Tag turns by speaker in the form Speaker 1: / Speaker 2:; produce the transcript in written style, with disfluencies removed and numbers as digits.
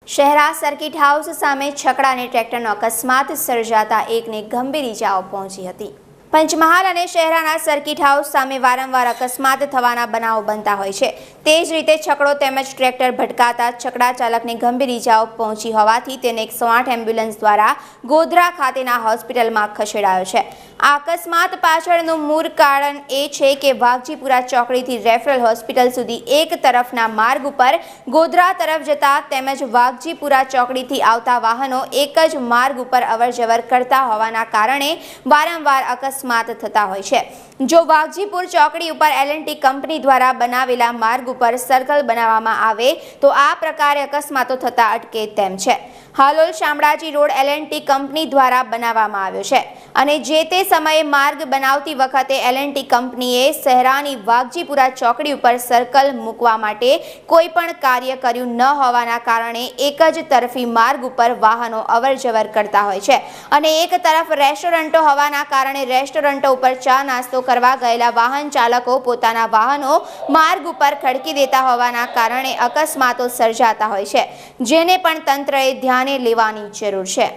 Speaker 1: Shehera circuit house સામે છકડા અને ટ્રેક્ટરનો અકસ્માત સર્જાતા એકને ગંભીર ઇજાઓ પહોંચી હતી। પંચમહાલ અને શહેરાના સર્કિટ હાઉસ સામે વારંવાર અકસ્માત થવાના બનાવો બનતા હોય છે। તે જ રીતે છકડો તેમજ ટ્રેક્ટર ભટકાતા છકડા ચાલકને ગંભીર ઇજાઓ પહોંચી હોવાથી તેને 108 એમ્બ્યુલન્સ દ્વારા ગોધરા ખાતેના હોસ્પિટલમાં ખસેડાયો છે। આ અકસ્માત પાછળનું મૂળ કારણ એ છે કે વાઘજીપુરા ચોકડીથી રેફરલ હોસ્પિટલ સુધી એક તરફના માર્ગ ઉપર ગોધરા તરફ જતા તેમજ વાઘજીપુરા ચોકડીથી આવતા વાહનો એક જ માર્ગ ઉપર અવરજવર કરતા હોવાના કારણે વારંવાર અકસ્માત થતા હોય છે। જો વાઘજીપુર ચોકડી ઉપર L&T કંપની દ્વારા બનાવેલા માર્ગ ઉપર સર્કલ બનાવવામાં આવે તો આ પ્રકારે અકસ્માતો થતા અટકે તેમ છે। Halol Shamlaji road L&T company દ્વારા બનાવવામાં આવ્યો છે અને જે તે સમયે માર્ગ બનાવતી વખતે L&T કંપનીએ શહેરાની વાઘજીપુરા ચોકડી ઉપર સર્કલ મૂકવા માટે કોઈ પણ કાર્ય કર્યું ન હોવાના કારણે એક જ તરફી માર્ગ ઉપર વાહનો અવરજવર કરતા હોય છે અને એક તરફ રેસ્ટોરન્ટો હોવાના કારણે રેસ્ટોરન્ટો ઉપર ચા નાસ્તો કરવા ગયેલા વાહન ચાલકો પોતાના વાહનો માર્ગ ઉપર ખડકી દેતા હોવાના કારણે અકસ્માતો સર્જાતા હોય છે, જેને પણ તંત્રએ ધ્યાને લેવાની જરૂર છે।